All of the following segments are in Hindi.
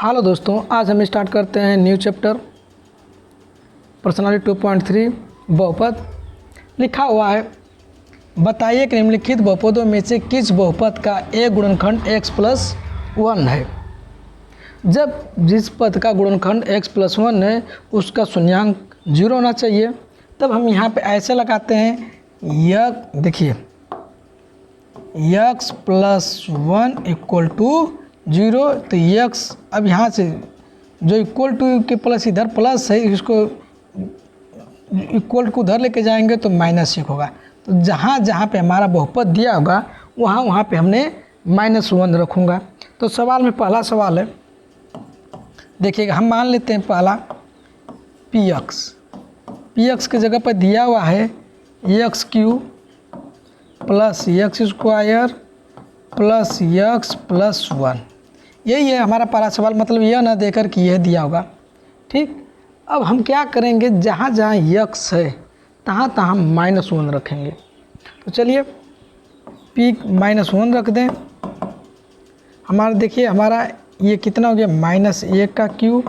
हेलो दोस्तों, आज हम स्टार्ट करते हैं न्यू चैप्टर पर्सनालिटी 2.3 बहुपद। लिखा हुआ है, बताइए कि निम्नलिखित बहुपदों में से किस बहुपद का एक गुणनखंड x+1 है। जब जिस पद का गुणनखंड x+1 है उसका शून्यांक 0 होना चाहिए। तब हम यहाँ पे ऐसे लगाते हैं, देखिए x+1 = 0। तो x अब यहाँ से जो इक्वल टू के प्लस इधर प्लस है, इसको इक्वल को उधर लेके जाएंगे तो -1 होगा। तो जहाँ जहाँ पे हमारा बहुपद दिया होगा वहाँ वहाँ पे हमने -1 रखूँगा। तो सवाल में पहला सवाल है, देखिएगा, हम मान लेते हैं पहला px की जगह पर दिया हुआ है x³ + x² + x+1। यही है हमारा पहला सवाल, मतलब यह ना देकर कि यह दिया होगा। ठीक, अब हम क्या करेंगे, जहाँ जहाँ x है तहाँ तहाँ हम -1 रखेंगे। तो चलिए -1 रख दें। हमारा देखिए, हमारा ये कितना हो गया, -1 का क्यूब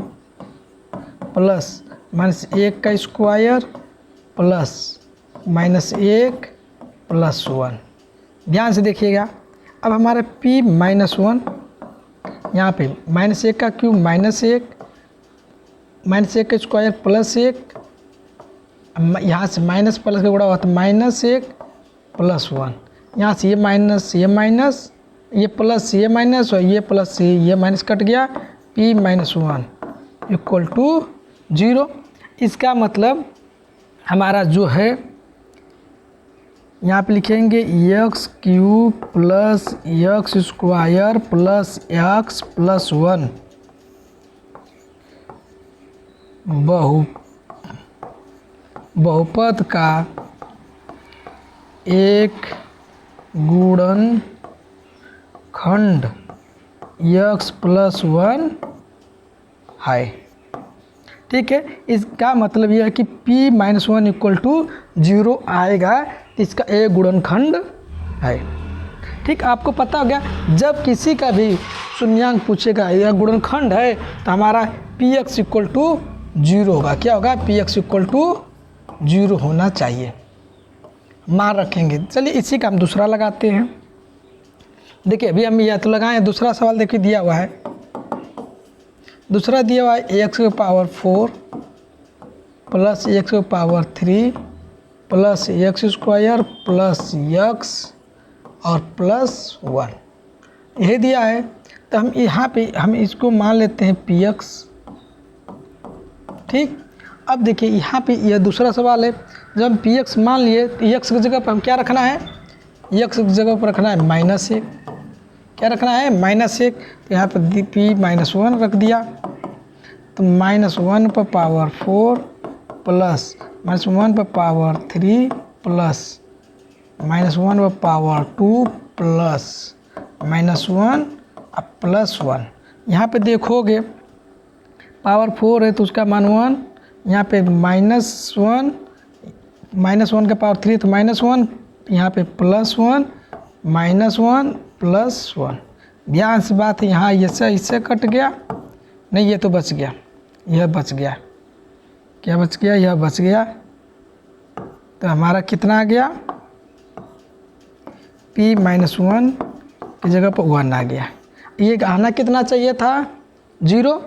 प्लस -1 का स्क्वायर प्लस -1 + 1। ध्यान से देखिएगा, अब हमारा p-1 यहाँ पे -1 का क्यूब -1 का स्क्वायर प्लस 1, यहाँ से माइनस प्लस का गुणा हुआ तो -1 + 1। यहाँ से ये माइनस ये प्लस ये माइनस और ये प्लस ये माइनस कट गया, p-1 = 0। इसका मतलब हमारा जो है, यहाँ पे लिखेंगे x³ + x² + x+1 बहुपद का एक गुणनखंड x+1 है। ठीक है, इसका मतलब यह है कि p-1 = 0 आएगा, तो इसका एक गुणनखंड है। ठीक, आपको पता हो गया, जब किसी का भी शून्यांक पूछेगा या गुणनखंड है तो हमारा px = 0 होगा। क्या होगा, px = 0 होना चाहिए, मान रखेंगे। चलिए इसी का हम दूसरा लगाते हैं। देखिए अभी हम यह तो लगाए, दूसरा सवाल देखिए दिया हुआ है, दूसरा दिया हुआ है x⁴ + x⁴ + x² + x और +1, यही दिया है। तो हम यहाँ पे हम इसको मान लेते हैं px। ठीक, अब देखिए यहाँ पे यह दूसरा सवाल है, जब हम px मान लिए तो x की जगह पर हम क्या रखना है, x की जगह पर रखना है -1। क्या रखना है, -1। तो यहाँ पर p-1 रख दिया, तो -1⁴ प्लस -1⁴ प्लस -1/2 प्लस -1 +1। यहाँ पे देखोगे पावर 4 है तो उसका मान 1, यहाँ पे -1 का पावर 3 तो -1, यहाँ पे +1 -1 +1। ध्यान से बात है, यहाँ इससे कट गया, नहीं ये तो बच गया, यह बच गया। क्या बच गया, यह बच गया। तो हमारा कितना आ गया, p-1 की जगह पर 1 आ गया। ये आना कितना चाहिए था, 0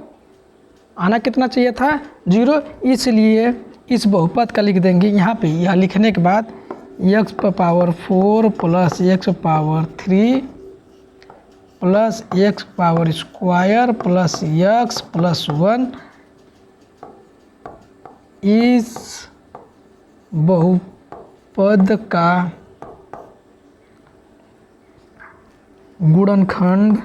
आना कितना चाहिए था, 0। इसलिए इस बहुपद का लिख देंगे यहाँ पे, यह लिखने के बाद x⁴ + x⁴ + x² + x+1 इस बहुपद का गुणनखंड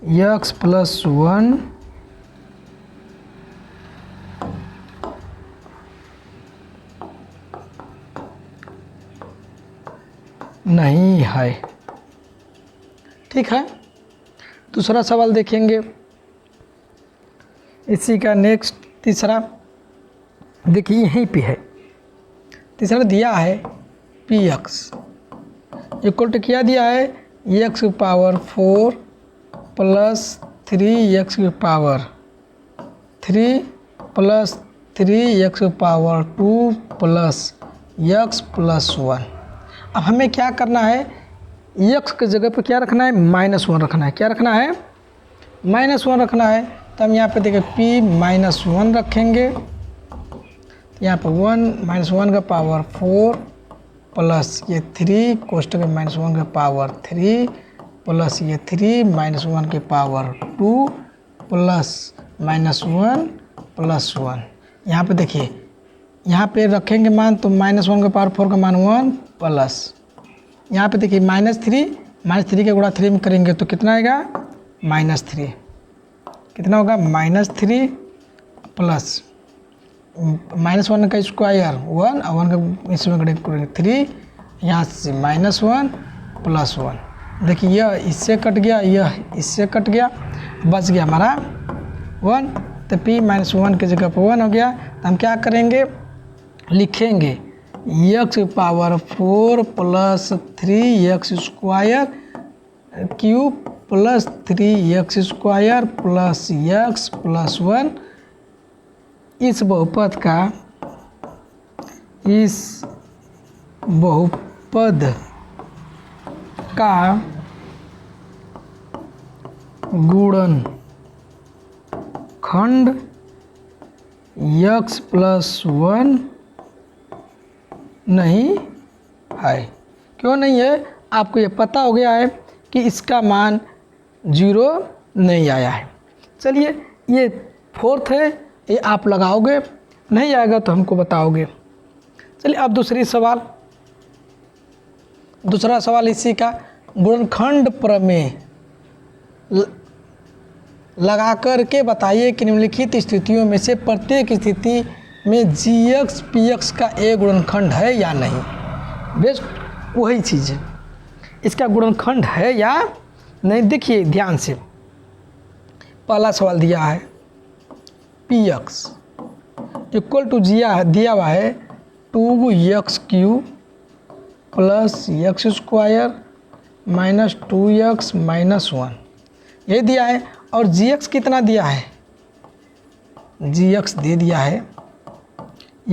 x+1 नहीं है। ठीक है, दूसरा सवाल देखेंगे इसी का नेक्स्ट। तीसरा देखिए यहीं पे है, तीसरा दिया है px = क्या दिया है, एक्स की पावर 4 प्लस 3 एक्स की पावर 3 प्लस 3 एक्स की पावर 2 प्लस एक्स प्लस 1। अब हमें क्या करना है, एक्स की जगह पे क्या रखना है, -1 रखना है। क्या रखना है, -1 रखना है। तो हम यहाँ पे देखिए p-1 रखेंगे, यहाँ पे 1 -1 का पावर 4 प्लस ये 3 कोष्टक में -1 का पावर 3 प्लस ये 3 -1 की पावर 2 प्लस -1 प्लस 1। यहाँ पे देखिए, यहाँ पे रखेंगे मान तो -1 का पावर 4 का मान 1 प्लस यहाँ पे देखिए -3 के गुणा 3 में करेंगे तो कितना आएगा, -3। कितना होगा, -3 प्लस -1 का स्क्वायर 1 और 1 का इसमें करेंगे 3, यहाँ से -1 प्लस 1। देखिए यह इससे कट गया, यह इससे कट गया, बच गया हमारा 1। तो p-1 की जगह पर 1 हो गया। तो हम क्या करेंगे, लिखेंगे एक्स की power 4 plus 3 x square cube plus 3 x square plus x plus 1। इस बहुपद का गुणन खंड एक्स प्लस 1 नहीं है। क्यों नहीं है, आपको ये पता हो गया है कि इसका मान 0 नहीं आया है। चलिए ये 4th है, ये आप लगाओगे, नहीं आएगा तो हमको बताओगे। चलिए अब दूसरा सवाल इसी का, गुणनखंड प्रमेय लगा कर के बताइए कि निम्नलिखित स्थितियों में से प्रत्येक स्थिति में gx px का एक गुणनखंड है या नहीं। बेस्ट वही चीज़ है, इसका गुणनखंड है या नहीं। देखिए ध्यान से, पहला सवाल दिया है px इक्वल टू दिया हुआ है 2x³ plus x square minus 2x minus 1, ये दिया है। और gx कितना दिया है, gx दे दिया है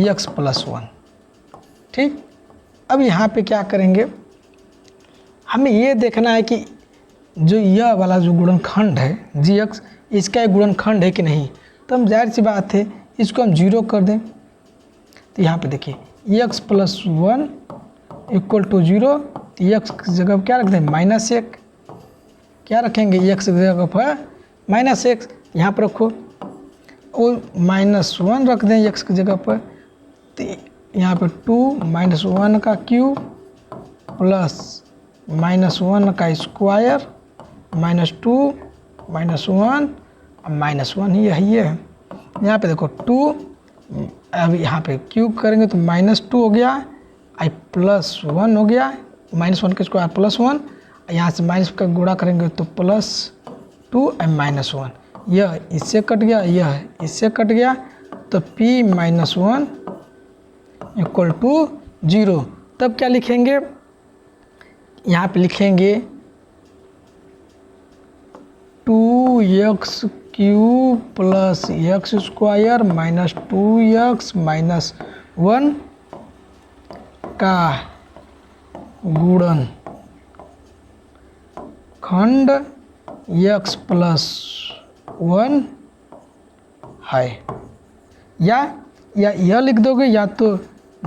x प्लस 1। ठीक, अब यहाँ पे क्या करेंगे, हमें ये देखना है कि जो यह वाला जो गुणनखंड है gx, इसका एक गुणनखंड है कि नहीं। तो हम जाहिर सी बात है इसको हम 0 कर दें। तो यहाँ पे देखिए x प्लस 1 इक्वल टू 0, तो x की जगह क्या रख दें, -1। क्या रखेंगे, x की जगह पर -1, यहाँ पर रखो, और -1 रख दें x की जगह पर। तो यहाँ पे 2 -1 का क्यूब प्लस -1 का स्क्वायर -2 -1 -1 ही है। यहाँ पे देखो 2, अब यहाँ पे क्यूब करेंगे तो -2 हो गया, आई +1 हो गया, -1 का स्क्वायर +1, यहाँ से माइनस का गुणा करेंगे तो +2 और -1, यह इससे कट गया, यह इससे कट गया। तो p-1 इक्वल टू 0। तब क्या लिखेंगे, यहाँ पे लिखेंगे 2x³ plus x square minus 2x minus 1 का गुणन खंड x प्लस 1 है। या यह लिख दोगे, या तो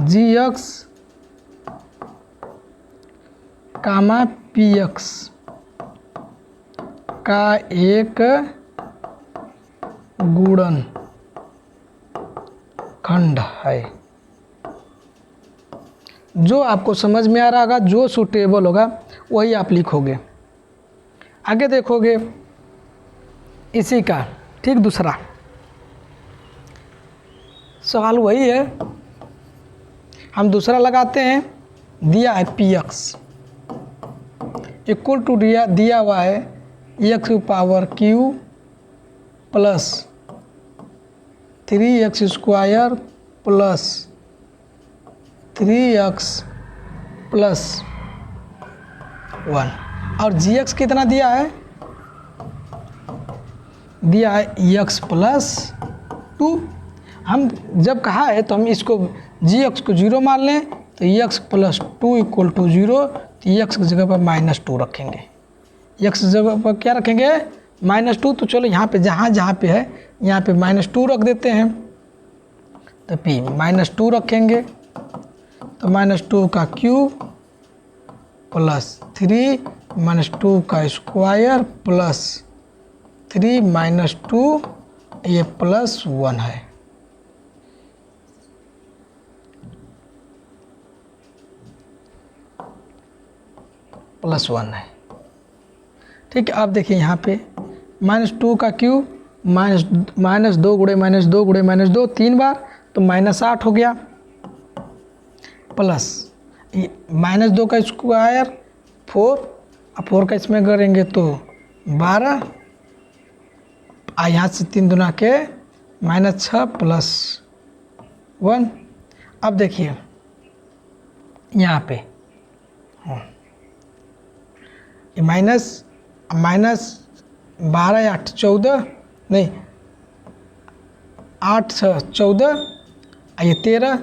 gx कामा px का एक गुणन खंड है। जो आपको समझ में आ रहा होगा, जो सूटेबल होगा वही आप लिखोगे। आगे देखोगे इसी का ठीक दूसरा सवाल वही है, हम दूसरा लगाते हैं। दिया है px इक्वल टू दिया हुआ है x की power q plus 3x square plus 3x plus 1। और जी एक्स कितना दिया है, दिया है एक्स प्लस 2। हम जब कहा है तो हम इसको जी एक्स को 0 मान लें, तो एक्स प्लस 2 इक्वल टू 0, तो एक्स की जगह पर -2 रखेंगे। एक्स की जगह पर क्या रखेंगे, -2। तो चलो यहाँ पे जहाँ पे है यहाँ पे -2 रख देते हैं, तो p -2 रखेंगे, तो -2 का क्यूब प्लस 3 -2 का स्क्वायर प्लस 3 -2, ये +1 है। +1 है, ठीक है। अब देखिए यहाँ पे -2 का क्यूब -2 गुणे -2 गुणे -2 3 बार, तो -8 हो गया, प्लस -2 का स्क्वायर 4, अब 4 का इसमें करेंगे तो 12, यहाँ से 3 दुना के -6 +1। अब देखिए यहाँ पे -12 8 14, नहीं 8 6 14, ये 13,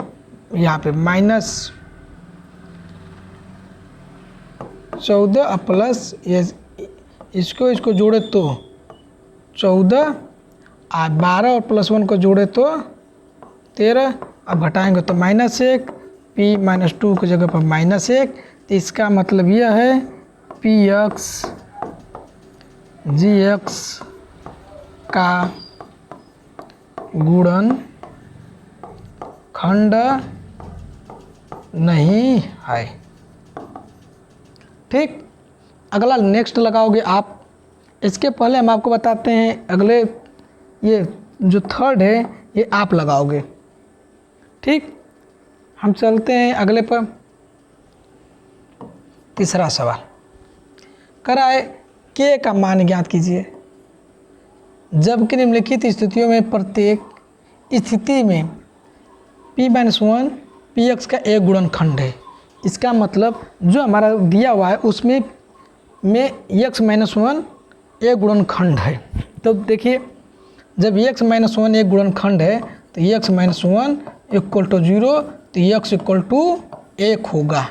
यहाँ पे -14 और प्लस ये इसको जोड़े तो 14, और 12 और +1 को जोड़े तो 13, अब घटाएंगे तो -1, p -2 की जगह पर -1, तो इसका मतलब यह है पी एक्स जी एक्स का गुणन खंड नहीं है, ठीक। अगला नेक्स्ट लगाओगे आप। इसके पहले हम आपको बताते हैं अगले, ये जो थर्ड है ये आप लगाओगे, ठीक। हम चलते हैं अगले पर। तीसरा सवाल करा है के का मान ज्ञात कीजिए जबकि निम्नलिखित स्थितियों में प्रत्येक स्थिति में p-1 px का एक गुणनखंड है। इसका मतलब जो हमारा दिया हुआ है उसमें x-1 एक गुणनखंड है। तो देखिए जब x-1 एक गुणनखंड है तो x-1 इक्वल टू 0, तो x इक्वल टू 1 होगा।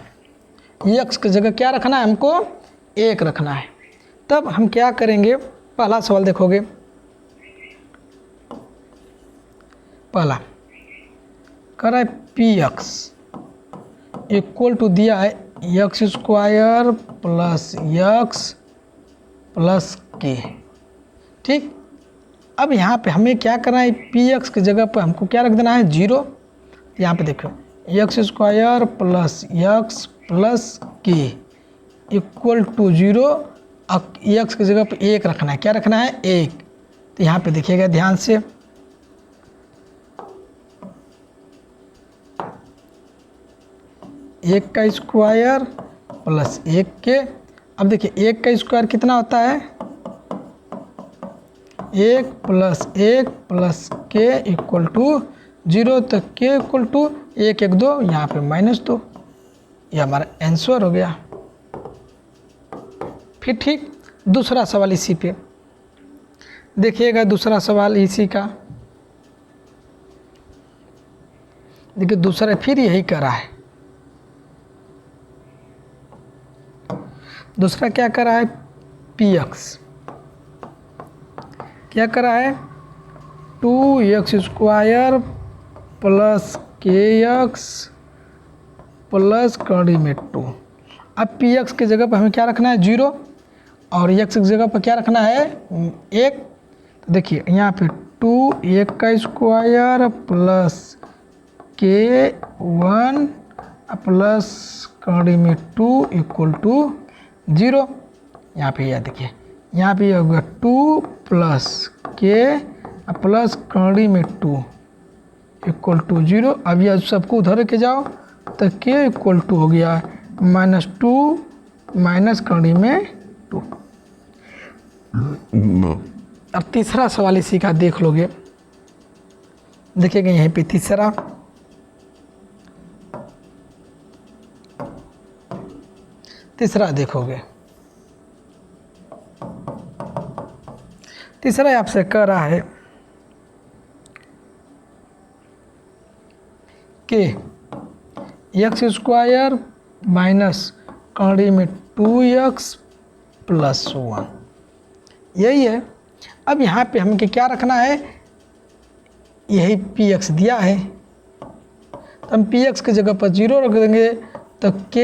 x की जगह क्या रखना है, हमको 1 रखना है। तब हम क्या करेंगे, पहला सवाल देखोगे। पहला करा है px इक्वल टू दिया है x square plus x plus k, ठीक। अब यहाँ पे हमें क्या करना है, px की जगह पर हमको क्या रख देना है 0। यहाँ पे देखो x square plus x plus k equal to 0, अब x की जगह पर 1 रखना है। क्या रखना है 1। तो यहाँ पे देखिएगा ध्यान से, एक का स्क्वायर प्लस 1 के। अब देखिए 1 का स्क्वायर कितना होता है, 1 प्लस 1 प्लस के इक्वल टू 0, तो के इक्वल टू 1 1 2, यहाँ पे -2, ये हमारा आंसर हो गया। फिर ठीक दूसरा सवाल इसी पे देखिएगा। दूसरा सवाल इसी का देखिए, दूसरा फिर यही करा है। दूसरा क्या करा है, px क्या करा है 2x square plus kx plus कड़ी में 2। अब px की जगह पर हमें क्या रखना है 0, और x की जगह पर क्या रखना है 1। तो देखिए यहाँ पे 2 का स्क्वायर प्लस k1 प्लस कड़ी में 2 इक्वल टू 0। यहाँ पे यह देखिए, यहाँ पे यह होगा 2 प्लस के प्लस कड़ी में 2 इक्वल टू 0। अब यह सबको उधर के जाओ तो के इक्वल टू हो गया -2 माइनस कड़ी में 2। अब तीसरा सवाल इसी का देख लोगे, देखिएगा यहीं पे तीसरा देखोगे। तीसरा आपसे कह रहा है कि एक्स स्क्वायर माइनस कड़ी में 2x प्लस 1, यही है। अब यहाँ पे हमें क्या रखना है, यही px दिया है, तो हम px की जगह पर 0 रख देंगे, तो k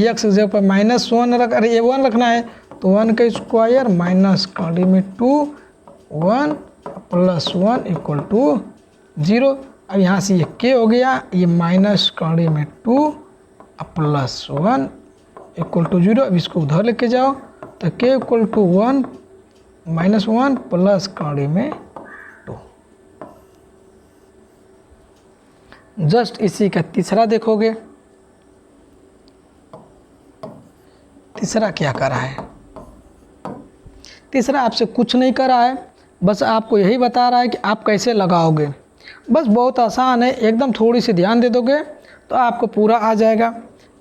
x की जगह पर -1 रख, अरे ये 1 रखना है, तो 1 का स्क्वायर माइनस कड़ी में 2 1 प्लस 1 इक्वल टू 0। अब यहाँ से ये k हो गया, ये माइनस कड़ी में 2 प्लस 1 इक्वल टू 0। अब इसको उधर लेके जाओ, तो k इक्वल टू 1 -1 प्लस कड़ी में 2। जस्ट इसी का तीसरा देखोगे, तीसरा क्या कर रहा है, तीसरा आपसे कुछ नहीं कर रहा है, बस आपको यही बता रहा है कि आप कैसे लगाओगे। बस बहुत आसान है, एकदम थोड़ी सी ध्यान दे दोगे तो आपको पूरा आ जाएगा।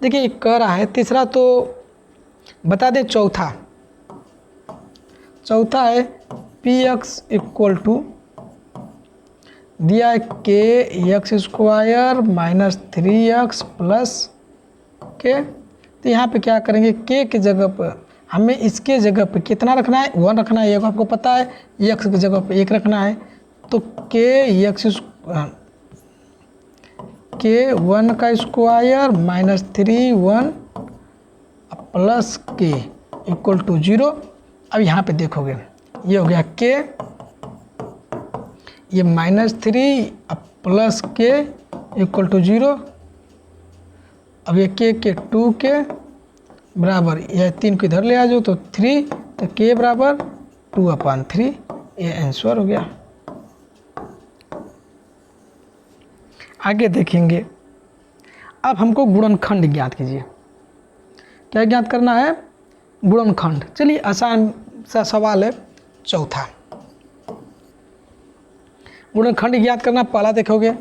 देखिए ये कर रहा है तीसरा, तो बता दें चौथा है px इक्वल टू दिया है k x square minus 3x plus k। तो यहाँ पे क्या करेंगे, k की जगह पर हमें इसके जगह पे कितना रखना है, 1 रखना है, ये आपको पता है। x की जगह पे 1 रखना है, तो k 1 का square minus 3 1 plus k equal to 0। अब यहाँ पे देखोगे ये हो गया k, ये -3 प्लस k इक्वल टू 0। अब ये k के 2 के बराबर, यह 3 को इधर ले आ जाओ तो 3, तो k बराबर 2/3, ये आंसर हो गया। आगे देखेंगे, अब हमको गुणनखंड ज्ञात कीजिए। क्या ज्ञात करना है, गुणनखंड। चलिए आसान सा सवाल है, चौथा गुणनखंड ज्ञात करना। पहला देखोगे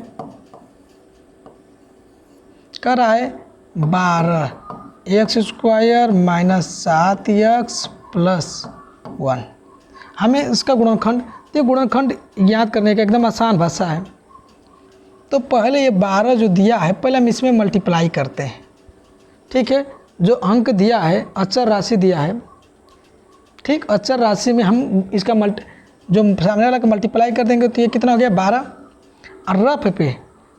कर रहा है 12x square minus 7x plus 1। हमें इसका गुणनखंड, ये गुणनखंड ज्ञात करने का एकदम आसान भाषा है। तो पहले ये 12 जो दिया है, पहले हम इसमें मल्टीप्लाई करते हैं, ठीक है। जो अंक दिया है, अचर राशि दिया है, ठीक, अचर राशि में हम इसका जो सामने वाला का मल्टीप्लाई कर देंगे, तो ये कितना हो गया 12, और रफ पे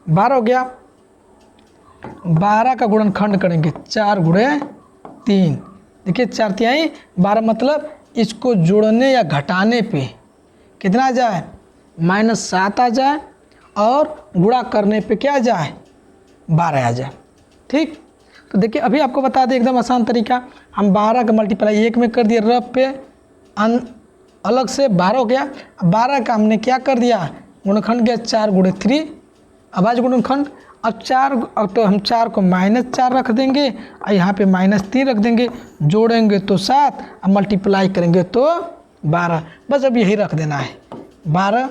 12 हो गया। 12 का गुणनखंड करेंगे 4 गुणे 3, देखिए 4 तिहाई 12, मतलब इसको जोड़ने या घटाने पे कितना आ जाए, -7 आ जाए, और गुणा करने पे क्या आ जाए 12 आ जाए, ठीक। तो देखिए अभी आपको बता दें एकदम आसान तरीका, हम 12 का मल्टीप्लाई 1 में कर दिया, रफ पे अलग से 12 हो गया। 12 का हमने क्या कर दिया, गुणनखंड गया 4 गुणे 3, अब आज गुणनखंड। अब 4, अब तो हम 4 को -4 रख देंगे, और यहाँ पे -3 रख देंगे, जोड़ेंगे तो 7, अब मल्टीप्लाई करेंगे तो 12। बस अब यही रख देना है, 12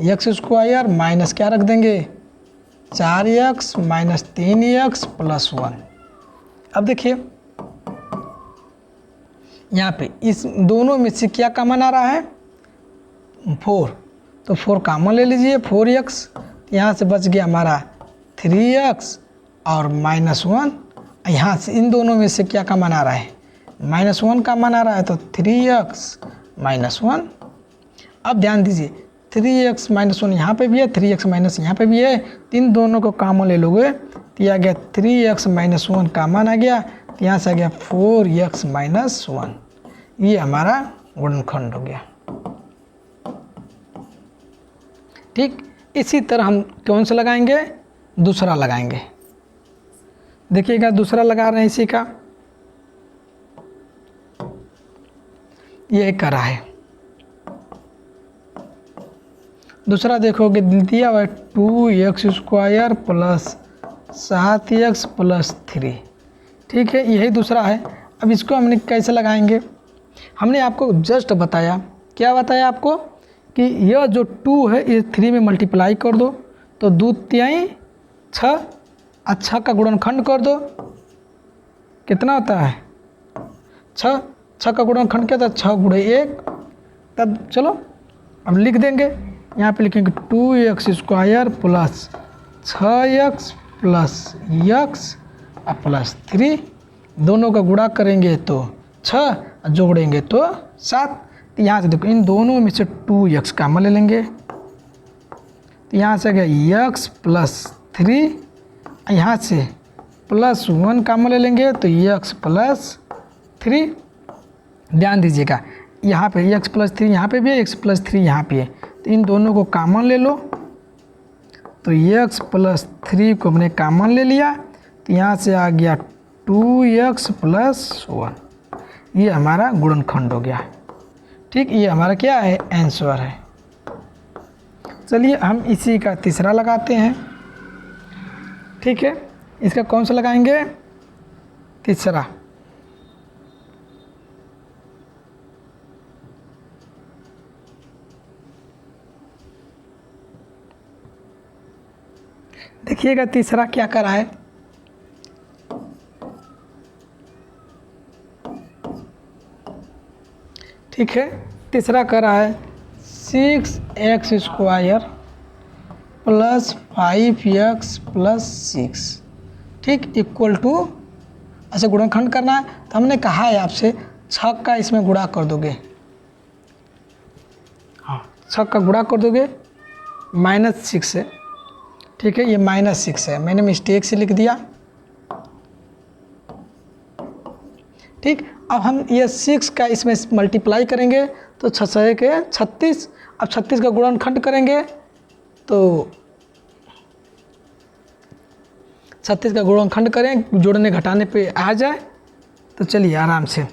एक्स स्क्वायर माइनस क्या रख देंगे 4x माइनस 3x प्लस 1। अब देखिए यहाँ पे इस दोनों में से क्या कॉमन आ रहा है 4, तो 4 कॉमन ले लीजिए 4x, यहाँ से बच गया हमारा 3x और -1। यहाँ से इन दोनों में से क्या कॉमन आ रहा है -1 कॉमन आ रहा है, तो 3x -1। अब ध्यान दीजिए 3x -1 यहाँ पे भी है, 3x माइनस यहाँ पे भी है, इन दोनों को कॉमन ले लोगे तो यह आ गया 3x -1 कॉमन आ गया, तो यहाँ से आ गया 4x -1। ये हमारा गुणनखंड हो गया, ठीक। इसी तरह हम कौन सा लगाएंगे, दूसरा लगाएंगे। देखिएगा दूसरा लगा रहे हैं इसी का, ये करा है। दूसरा देखोगे दिया हुआ 2x square plus 7x plus 3, ठीक है, यही दूसरा है। अब इसको हमने कैसे लगाएंगे, हमने आपको जस्ट बताया, क्या बताया आपको कि यह जो 2 है ये 3 में मल्टीप्लाई कर दो, तो 2 तिहाई 6, 6 का गुणनखंड कर दो, कितना होता है 6, 6 का गुणनखंड क्या था 6 गुणे 1, तब चलो अब लिख देंगे, यहाँ पे लिखेंगे 2x² plus 6x plus x और प्लस 3, दोनों का गुणा करेंगे तो 6 और जोड़ेंगे तो 7। तो यहाँ से देखो इन दोनों में से 2x कॉमन ले लेंगे, तो यहाँ से आ गया x प्लस 3, यहाँ से प्लस 1 कॉमन ले लेंगे तो x प्लस 3। ध्यान दीजिएगा यहाँ पे x प्लस 3 यहाँ पे भी है, x प्लस 3 यहाँ पे है, तो इन दोनों को कॉमन ले लो, तो x प्लस 3 को हमने कॉमन ले लिया, तो यहाँ से आ गया 2x प्लस 1, ये हमारा गुणनखंड हो गया। ठीक, ये हमारा क्या है, आंसर है। चलिए हम इसी का तीसरा लगाते हैं। ठीक है, इसका कौन सा लगाएंगे, तीसरा। देखिएगा तीसरा क्या करा है, ठीक है, तीसरा करा है 6x² प्लस 5x प्लस 6, ठीक, इक्वल टू, ऐसे गुणनखंड करना है। तो हमने कहा है आपसे 6 का इसमें गुणा कर दोगे, हाँ 6 का गुणा कर दोगे -6 से, ठीक है, ये -6 है, मैंने मिस्टेक से लिख दिया। ठीक, अब हम ये 6 का इसमें मल्टीप्लाई करेंगे तो 6 के 36, अब 36 का गुणनखंड करेंगे तो 36 का गुणनखंड करें, जोड़ने घटाने पे आ जाए, तो चलिए आराम से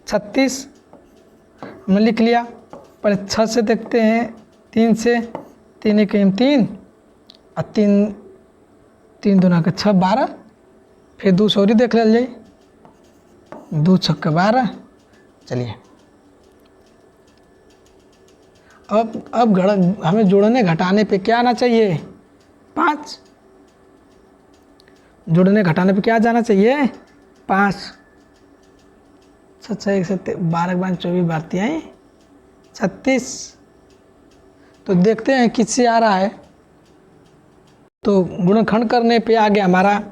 36 हमने लिख लिया। पहले 6 से देखते हैं, 3 से, 3 1 3 और 3 दूना का 6 12, फिर 2 सॉरी देख ले जाइए, 2 6 12। चलिए अब हमें जोड़ने घटाने पे क्या आना चाहिए, 5, जोड़ने घटाने पे क्या जाना चाहिए, 5, 6 1 7 12 12 24 बारती आई 36। तो देखते हैं किससे आ रहा है, तो गुणनखंड करने पे आ गया हमारा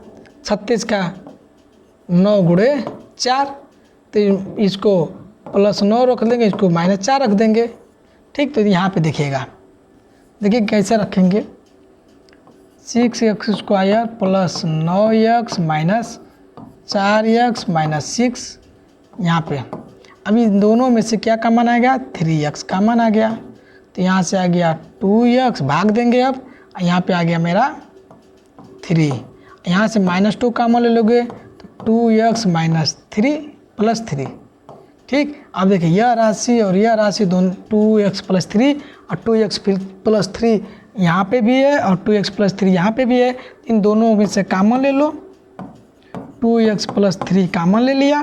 36 का 9 गुणे 4, तो इसको +9 रख देंगे, इसको -4 रख देंगे। ठीक, तो यहाँ पे देखिएगा, देखिए कैसे रखेंगे, 6x² plus 9x minus 4x minus 6, यहाँ पे अब इन दोनों में से क्या कॉमन आ गया, 3x कॉमन आ गया, तो यहाँ से आ गया 2x, भाग देंगे अब, यहाँ पे आ गया मेरा 3, यहाँ से -2 कॉमन ले लोगे तो 2x माइनस 3 प्लस 3। ठीक, अब देखिए यह राशि और यह राशि दोनों 2x प्लस 3 और 2x प्लस 3 यहाँ पे भी है और 2x प्लस 3 यहाँ पे भी है, इन दोनों में से कॉमन ले लो, 2x प्लस 3 कॉमन ले लिया।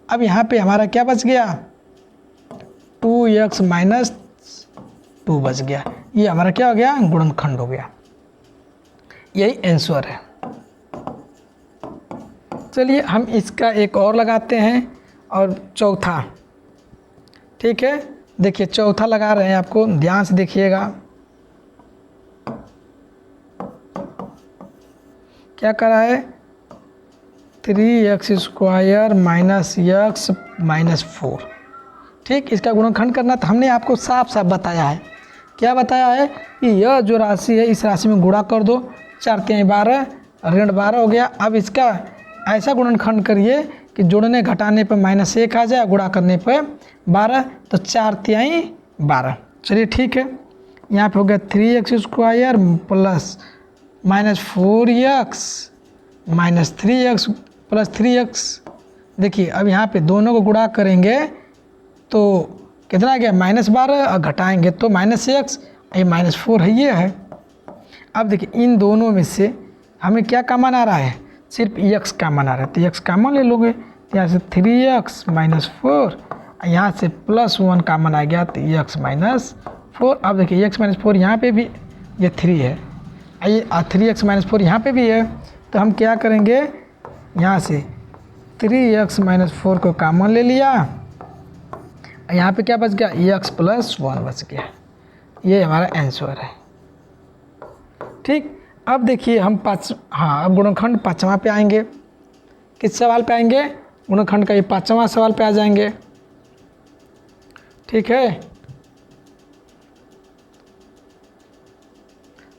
अब यहाँ पे हमारा क्या बच गया, 2x माइनस 2 बच गया, ये हमारा क्या हो गया, गुणनखंड हो गया। यही आंसर है। चलिए हम इसका एक और लगाते हैं, और चौथा। ठीक है, देखिए चौथा लगा रहे हैं, आपको ध्यान से देखिएगा क्या करा है, 3x² माइनस x माइनस 4। ठीक, इसका गुणनखंड करना, तो हमने आपको साफ साफ बताया है, क्या बताया है कि यह जो राशि है इस राशि में गुणा कर दो, 4 3 12 ऋण 12 हो गया। अब इसका ऐसा गुणनखंड करिए कि जोड़ने घटाने पर -1 आ जाए, गुणा करने पर 12, तो 4 3 12। चलिए ठीक है, यहाँ पे हो गया 3x² plus -4x minus 3x plus 3x। देखिए अब यहाँ पे दोनों को गुणा करेंगे तो कितना आ गया, -12, और घटाएंगे तो -1, ये -4 है, ये है। अब देखिए इन दोनों में से हमें क्या कॉमन आ रहा है, सिर्फ x कॉमन आ रहा है, तो x कॉमन ले लोगे, यहाँ से 3x माइनस 4, यहाँ से +1 कॉमन आ गया तो x माइनस 4। अब देखिए x माइनस 4 यहाँ पे भी ये 3 है, आइए 3x माइनस 4 यहाँ पे भी है, तो हम क्या करेंगे, यहाँ से 3x माइनस 4 को कॉमन ले लिया, यहाँ पे क्या बच गया, x प्लस 1 बच गया। ये हमारा आंसर है। ठीक, अब देखिए हम अब गुणनखंड पाँचवा पे आएंगे। किस सवाल पे आएंगे, गुणनखंड का ये पाँचवा सवाल पे आ जाएंगे। ठीक है,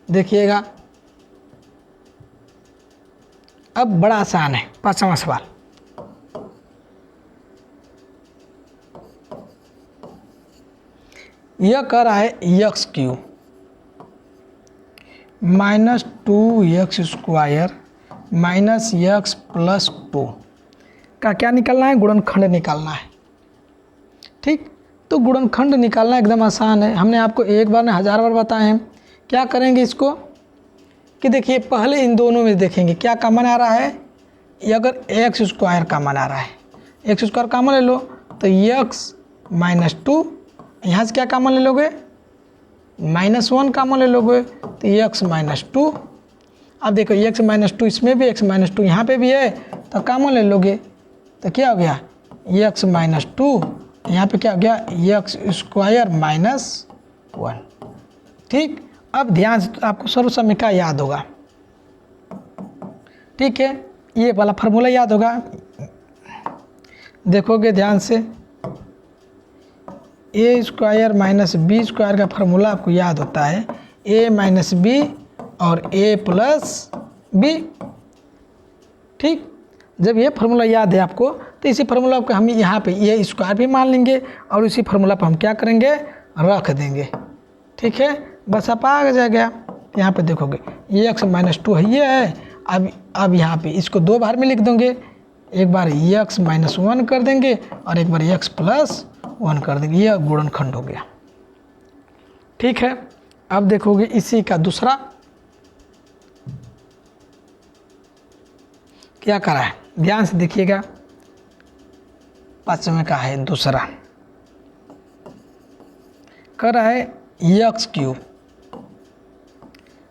देखिएगा अब बड़ा आसान है पाँचवा सवाल। यह कह रहा है x Q minus 2x² minus x plus 2 का क्या निकालना है, गुणनखंड निकालना है। ठीक, तो गुणनखंड निकालना एकदम आसान है। हमने आपको एक बार ने 1000 बार बताए हैं। क्या करेंगे इसको कि देखिए पहले इन दोनों में देखेंगे क्या कॉमन आ रहा है। ये अगर x² कॉमन आ रहा है, x² कॉमन ले लो तो x माइनस 2, यहाँ से क्या कॉमन ले लोगे, -1 कॉमन ले लोगे तो x माइनस 2। अब देखो x माइनस 2 इसमें भी, x माइनस 2 यहाँ पे भी है, तो कॉमन ले लोगे तो क्या हो गया, x माइनस 2, यहाँ पे क्या हो गया, x² माइनस 1। ठीक, अब ध्यान से आपको सर्वसमीका याद होगा। ठीक है, ये वाला फार्मूला याद होगा, देखोगे ध्यान से, a² माइनस b² का फार्मूला आपको याद होता है a माइनस बी और a प्लस बी। ठीक, जब ये फार्मूला याद है आपको तो इसी फार्मूला को हम यहाँ पे ये स्क्वायर भी मान लेंगे और इसी फार्मूला पर हम क्या करेंगे, रख देंगे। ठीक है, बस आप आ जाएगा। यहाँ पे देखोगे ये x माइनस 2 है, ये है। अब यहाँ पे इसको दो बार में लिख देंगे, एक बार x माइनस 1 कर देंगे और एक बार x प्लस 1 कर देंगे। यह गुणनखंड हो गया। ठीक है, अब देखोगे इसी का दूसरा क्या करा है, ध्यान से देखिएगा। पाँचवें का है दूसरा, कर रहा है x³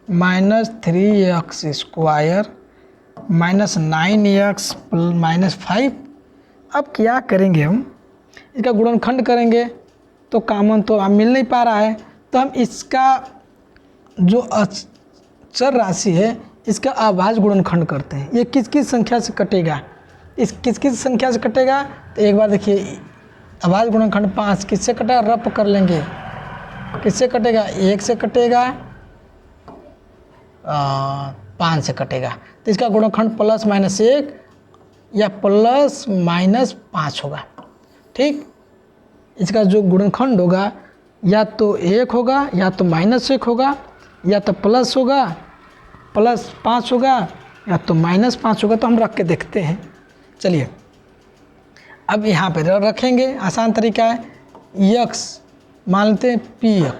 minus 3x² minus 9x minus 5। अब क्या करेंगे, हम इसका गुणनखंड करेंगे तो कॉमन तो अब मिल नहीं पा रहा है, तो हम इसका जो चर राशि है इसका अभाज्य गुणनखंड करते हैं। ये किस किस संख्या से कटेगा, इस किस किस संख्या से कटेगा, तो एक बार देखिए अभाज्य गुणनखंड 5 किससे कटा, रप कर लेंगे, किससे कटेगा, 1 से कटेगा, 5 से कटेगा। तो इसका गुणनखंड प्लस माइनस 1 या प्लस माइनस 5 होगा। ठीक, इसका जो गुणनखंड होगा या तो 1 होगा या तो -1 होगा या तो प्लस होगा +5 होगा या तो -5 होगा। तो हम रख के देखते हैं। चलिए अब यहाँ पे रखेंगे, आसान तरीका है। x मान लेते हैं px,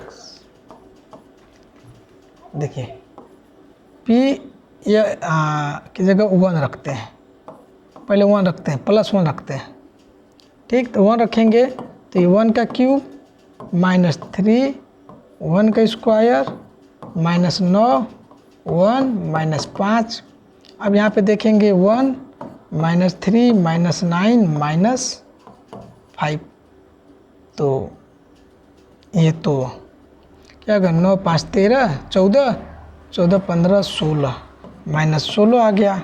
देखिए p की जगह 1 रखते हैं, पहले 1 रखते हैं, +1 रखते हैं। ठीक, तो 1 रखेंगे तो ये 1 का क्यूब माइनस 3 1 का स्क्वायर माइनस 9 1 माइनस 5। अब यहाँ पे देखेंगे 1 माइनस 3 माइनस 9 माइनस 5, तो ये तो क्या होगा, 9 5 13 14 14 15 16 माइनस 16 आ गया।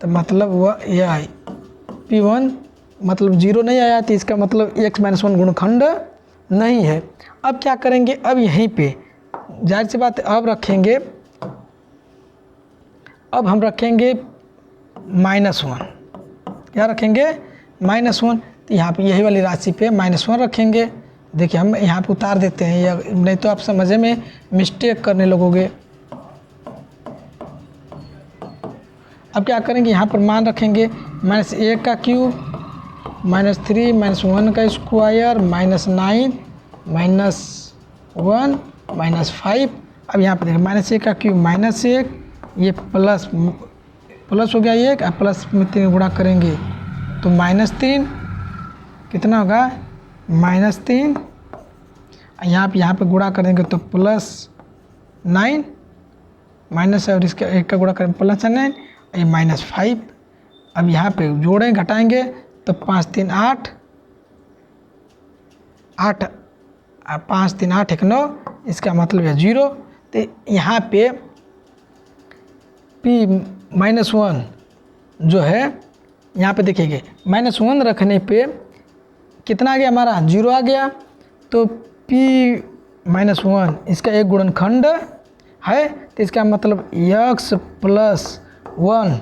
तो मतलब वह यह P1 मतलब 0 नहीं आया, तो इसका मतलब x माइनस 1 गुणनखंड नहीं है। अब क्या करेंगे, अब यहीं पे जाहिर सी बात है, अब रखेंगे, अब हम रखेंगे -1। क्या रखेंगे, -1। तो यहाँ पे यही वाली राशि पे -1 रखेंगे। देखिए हम यहाँ पे उतार देते हैं, या नहीं तो आप समझे में मिस्टेक करने लगोगे। अब क्या करेंगे, यहाँ पर मान रखेंगे -1 का क्यूब -3 -1 का स्क्वायर -9 -1 -5। अब यहाँ पर देखिए -1 का क्यूब -1, ये प्लस हो गया 1, अब प्लस में 3 गुणा करेंगे तो -3 कितना होगा, -3। यहाँ पे गुणा करेंगे तो +9 माइनस है, और इसका 1 का गुणा करेंगे +9, ये -5। अब यहाँ पे जोड़ें घटाएंगे तो 5 3 8 8 5 3 8 1 9, इसका मतलब है 0। तो यहाँ पे p-1 जो है, यहाँ पे देखिए -1 रखने पे कितना आ गया हमारा, 0 आ गया। तो p-1 इसका एक गुणनखंड है, तो इसका मतलब x + 1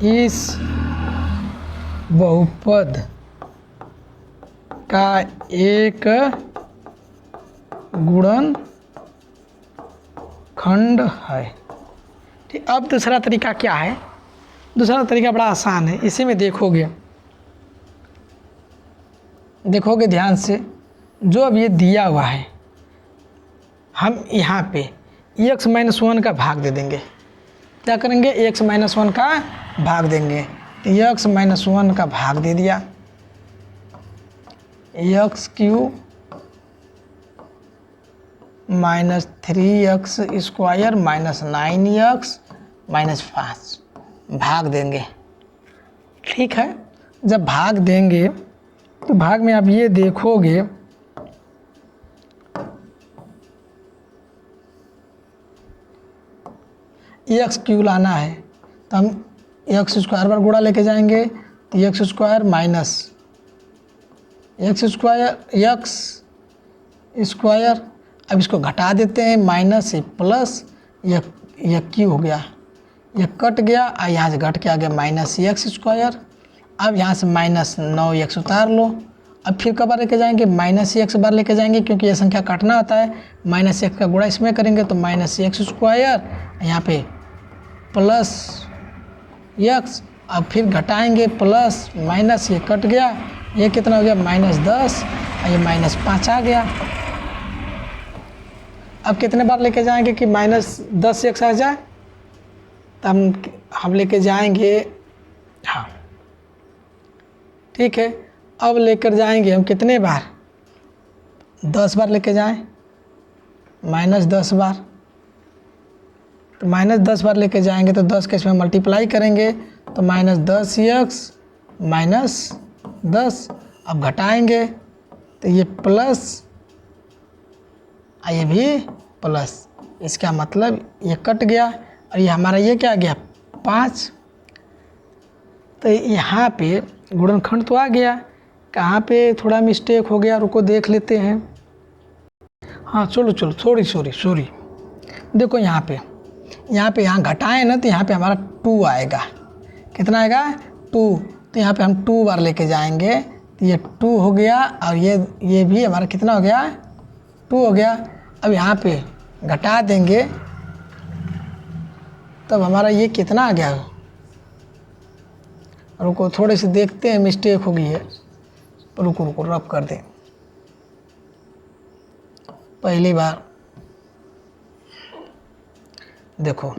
इस बहुपद का एक गुणनखंड है। ठीक, अब दूसरा तरीका क्या है? दूसरा तरीका बड़ा आसान है। इसी में देखोगे ध्यान से, जो अब ये दिया हुआ है, हम यहाँ पे x - 1 का भाग दे देंगे। क्या करेंगे? x - 1 का भाग देंगे। तो x - 1 का भाग दे दिया, x³ - 3x² - 9x - 5 भाग देंगे। ठीक है, जब भाग देंगे तो भाग में आप ये देखोगे x³ लाना है, तो हम x² बार गुणा लेके जाएंगे, तो x² माइनस x²। अब इसको घटा देते हैं, माइनस प्लस यह क्यू हो गया, यह कट गया और यहाँ से घट के आ गया -x²। अब यहाँ से -9x उतार लो। अब फिर कब बार लेके जाएंगे? -x बार लेके जाएंगे, क्योंकि ये संख्या काटना होता है। -x का गुणा इसमें करेंगे तो -x², यहाँ पे प्लस x। अब फिर घटाएंगे प्लस माइनस, ये कट गया, ये कितना हो गया -10 और ये -5 आ गया। अब कितने बार लेके जाएंगे कि -10x आ जाए? तो हम लेके जाएंगे, हाँ ठीक है, अब लेकर जाएंगे हम कितने बार? 10 बार लेके जाएं, -10 बार। तो -10 बार लेके जाएंगे तो 10 के इसमें मल्टीप्लाई करेंगे तो -10x -10। अब घटाएंगे तो ये प्लस, ये भी प्लस, इसका मतलब ये कट गया और ये हमारा ये क्या आ गया 5। तो यहाँ पे गुणनखंड तो आ गया, कहाँ पे थोड़ा मिस्टेक हो गया, रुको देख लेते हैं। हाँ चलो सॉरी, देखो यहाँ पे घटाएं ना, तो यहाँ पे हमारा 2 आएगा। कितना आएगा? 2। तो यहाँ पे हम 2 बार लेके जाएंगे, तो ये 2 हो गया और ये भी हमारा कितना हो गया? 2 हो गया। अब यहाँ पे घटा देंगे तब हमारा ये कितना आ गया? रुको थोड़े से देखते हैं, मिस्टेक हो गई है। रुको रब कर दें। पहली बार देखो,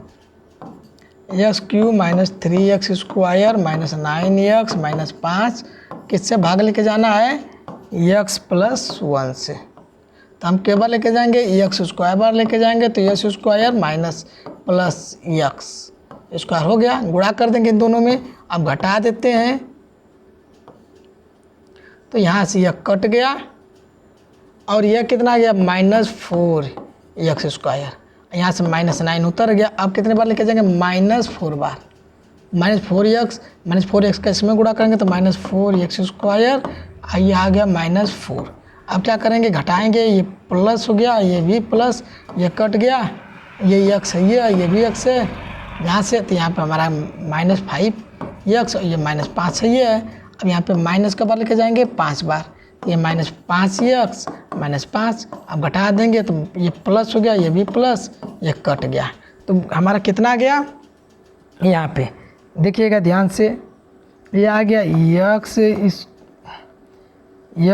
x³ - 3x² - 9x - 5 किससे भाग लेके जाना है? x + 1 से। तो हम क्या बार लेके जाएंगे? x² बार लेके जाएंगे, तो x² माइनस प्लस x² हो गया। गुणा कर देंगे इन दोनों में। अब घटा देते हैं तो यहाँ से यह कट गया और यह कितना आ गया? -4x²। यहाँ से -9 उतर गया। अब कितने बार लेके जाएंगे? -4 बार। -4x का इसमें गुणा करेंगे तो -4x², ये आ गया -4। अब क्या करेंगे? घटाएंगे, ये प्लस हो गया, ये भी प्लस, ये कट गया, ये x है, ये भी x है यहाँ से। तो यहाँ पे हमारा -5x और ये -5 है ये है। अब यहाँ पे माइनस का बार लेके जाएंगे 5 बार, ये -5x -5। अब घटा देंगे तो ये प्लस हो गया, ये भी प्लस, ये कट गया। तो हमारा कितना आ गया? यहाँ पे देखिएगा ध्यान से, ये आ गया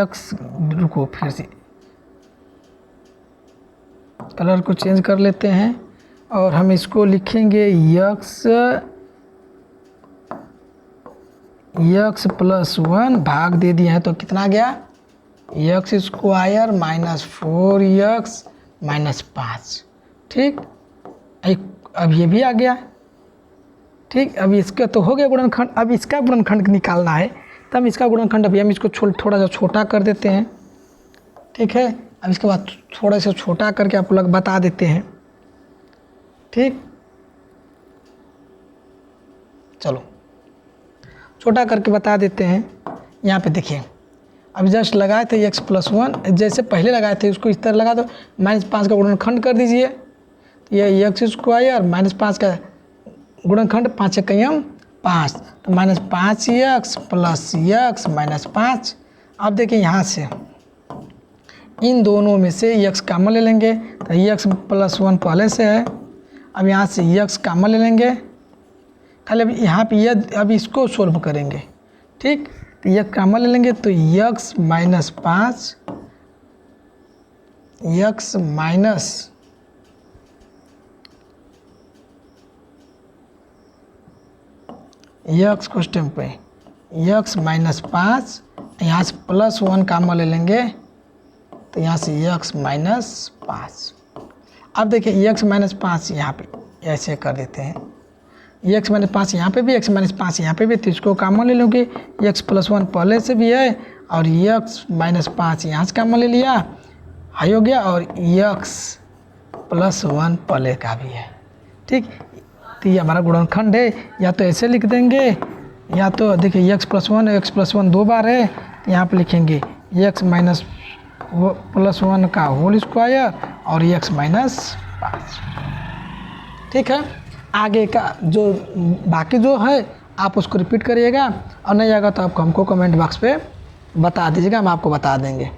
x। रुको फिर से कलर को चेंज कर लेते हैं और हम इसको लिखेंगे x + 1 भाग दे दिए हैं तो कितना आ गया? x² - 4x - 5। ठीक, अब ये भी आ गया। ठीक, अब इसका तो हो गया गुणनखंड। अब इसका गुणनखंड निकालना है। तो हम इसका गुणनखंड अभी हम इसको थोड़ा सा छोटा कर देते हैं, ठीक है। अब इसके बाद थोड़ा सा छोटा करके आप लोग बता देते हैं, ठीक। चलो छोटा करके बता देते हैं। यहाँ पे देखिए अभी जस्ट लगाए थे x + 1, जैसे पहले लगाए थे उसको इस तरह लगा दो, -5 का गुणनखंड कर दीजिए। तो ये x² -5 का गुणनखंड 5 × 5, तो -5x + x -5। अब देखिए यहाँ से इन दोनों में से x कॉमन ले लेंगे, तो x + 1 पहले से है। अब यहाँ से x कॉमन ले लेंगे, खाली अब यहाँ पे ये अब इसको सोल्व करेंगे, ठीक। तो ये कॉमन ले लेंगे, तो x - 5 x माइनस x को स्टेम पे x - 5, यहाँ से +1 कॉमन ले लेंगे, तो यहाँ से x - 5। अब देखिए x - 5 यहाँ पे ऐसे कर देते हैं, x - 5 यहाँ पे भी, x - 5 यहाँ पे भी, तो इसको कॉमन ले लूँगी। x + 1 पहले से भी है और x - 5 यहाँ से कॉमन ले लिया, हाई हो गया, और x + 1 पहले का भी है, ठीक। तो ये हमारा गुणनखंड है। या तो ऐसे लिख देंगे, या तो देखिए x + 1 दो बार है, तो यहाँ पे लिखेंगे x + 1 का होल स्क्वायर और x - 5, ठीक है। आगे का जो बाकी जो है आप उसको रिपीट करिएगा, और नहीं आएगा तो आप हमको कमेंट बॉक्स पे बता दीजिएगा, हम आपको बता देंगे।